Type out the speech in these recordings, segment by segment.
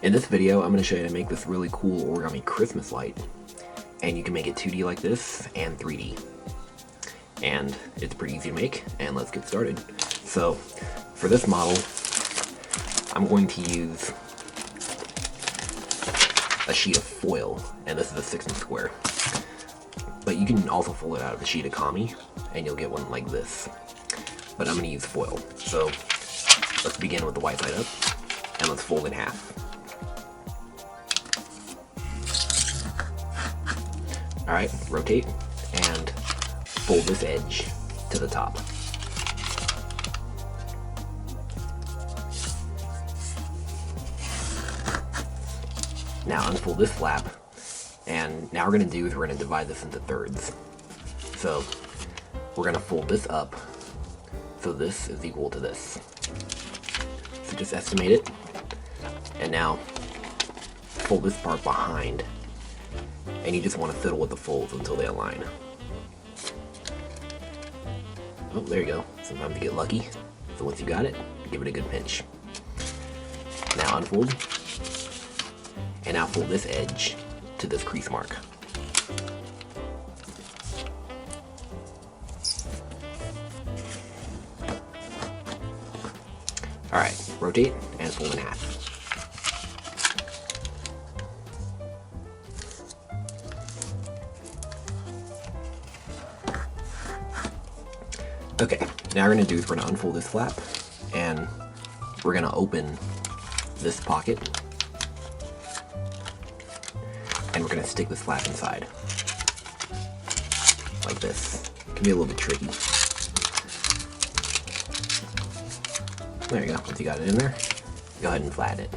In this video, I'm going to show you how to make this really cool origami Christmas light. And you can make it 2D like this and 3D. And it's pretty easy to make, and let's get started. So, for this model, I'm going to use a sheet of foil, and this is a 6" square. But you can also fold it out of a sheet of kami, and you'll get one like this. But I'm going to use foil. So, let's begin with the white side up, and let's fold in half. Alright, rotate and fold this edge to the top. Now unfold this flap, and now we're going to do is we're going to divide this into thirds. So we're going to fold this up so this is equal to this. So just estimate it, and now fold this part behind. And you just want to fiddle with the folds until they align. Oh, there you go. Sometimes you get lucky. So once you got it, give it a good pinch. Now unfold. And now fold this edge to this crease mark. Alright, rotate and fold in half. Okay, now we're going to do is we're going to unfold this flap, and we're going to open this pocket, and we're going to stick this flap inside, like this. It can be a little bit tricky. There you go, once you got it in there, go ahead and flatten it.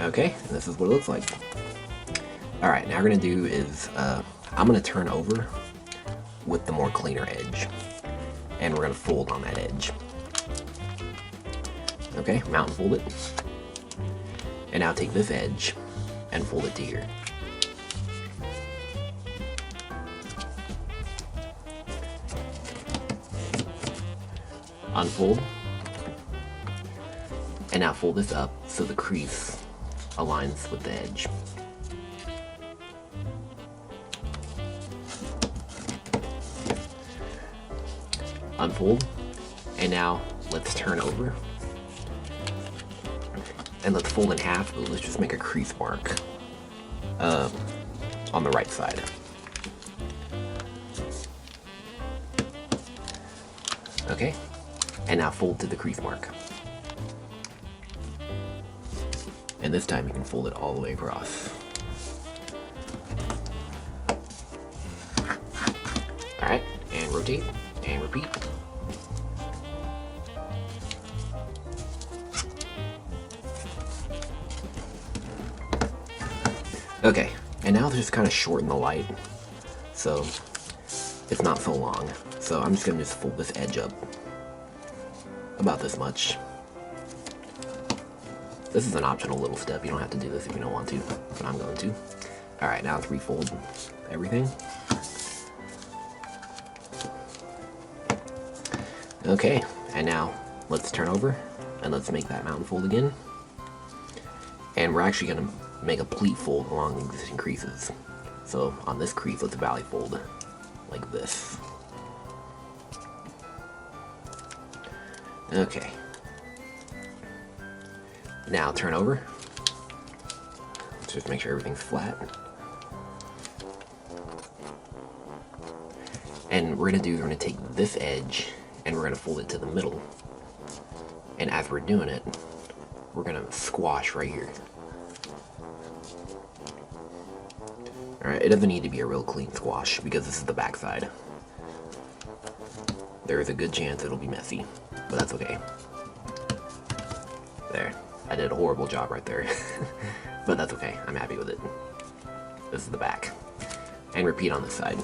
Okay, and this is what it looks like. Alright, now we're going to do is, I'm going to turn over with the more cleaner edge, and we're going to fold on that edge. Okay, mount and fold it. And now take this edge and fold it to here. Unfold. And now fold this up so the crease aligns with the edge. Unfold, and now let's turn over, and let's fold in half, but let's just make a crease mark on the right side. Okay, and now fold to the crease mark, and this time you can fold it all the way across. Alright, and rotate and repeat. Okay, and now just kind of shorten the light so it's not so long. So I'm just going to fold this edge up about this much. This is an optional little step. You don't have to do this if you don't want to, but I'm going to. Alright, now let's refold everything. Okay, and now let's turn over and let's make that mountain fold again. And we're actually going to make a pleat fold along the existing creases. So on this crease, let's valley fold like this. Okay. Now turn over. Let's just make sure everything's flat. And we're going to do, we're going to take this edge and we're going to fold it to the middle. And as we're doing it, we're going to squash right here. Alright, it doesn't need to be a real clean squash because this is the back side. There is a good chance it'll be messy, but that's okay. There. I did a horrible job right there. But that's okay. I'm happy with it. This is the back. And repeat on this side.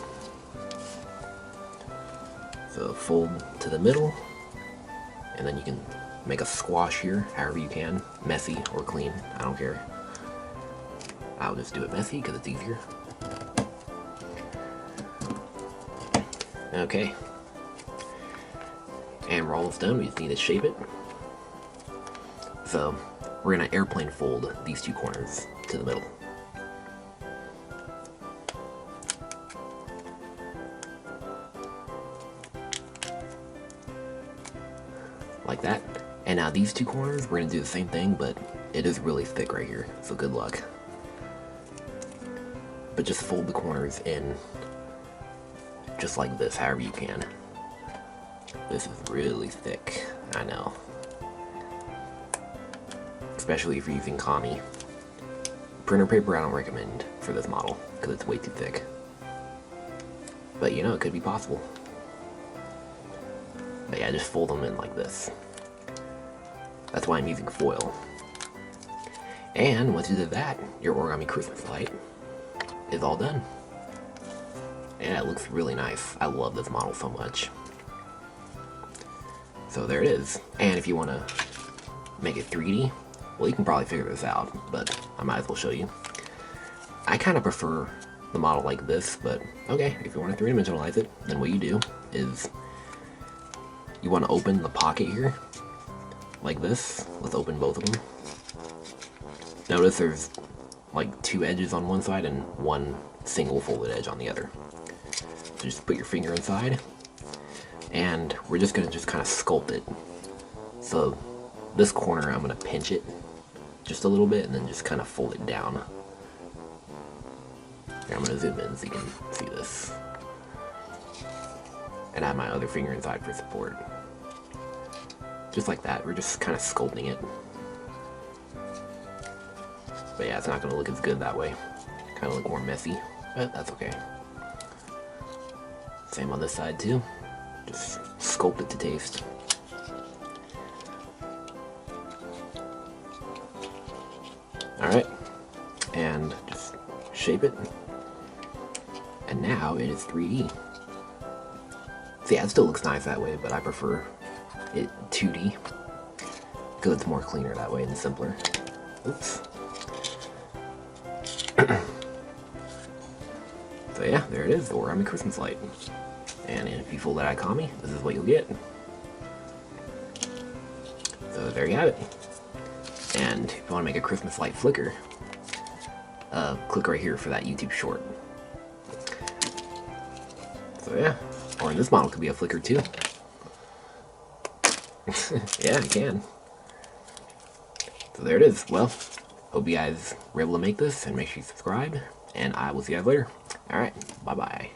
So fold to the middle, and then you can make a squash here, however you can. Messy or clean, I don't care. I'll just do it messy because it's easier. Okay. And we're almost done. We just need to shape it. So we're gonna airplane fold these two corners to the middle. Like that. And now these two corners, we're gonna do the same thing, but it is really thick right here, so good luck. But just fold the corners in just like this, however you can. This is really thick, I know. Especially if you're using Kami. Printer paper I don't recommend for this model, because it's way too thick. But you know, it could be possible. But yeah, just fold them in like this. That's why I'm using foil. And once you did that, your origami Christmas light is all done. And it looks really nice. I love this model so much. So there it is. And if you want to make it 3D, well, you can probably figure this out, but I might as well show you. I kind of prefer the model like this, but okay, if you want to 3-dimensionalize it, then what you do is you want to open the pocket here, like this. Let's open both of them. Notice there's like 2 edges on one side and 1 single folded edge on the other. So just put your finger inside, and we're just going to kind of sculpt it. So this corner, I'm going to pinch it just a little bit and then just kind of fold it down. Here, I'm going to zoom in so you can see this. And I have my other finger inside for support. Just like that, we're just kind of sculpting it. But yeah, it's not going to look as good that way. Kind of look more messy, but that's okay. Same on this side too. Just sculpt it to taste. Alright, and just shape it. And now it is 3D. So yeah, it still looks nice that way, but I prefer it 2D. Because it's more cleaner that way and simpler. Oops. So yeah, there it is, the origami Christmas light. And if you fold that Origami, this is what you'll get. So there you have it. And if you want to make a Christmas light flicker, click right here for that YouTube short. So yeah, or this model could be a flicker too. Yeah, it can. So there it is. Well, hope you guys were able to make this, and make sure you subscribe, and I will see you guys later. Alright, bye-bye.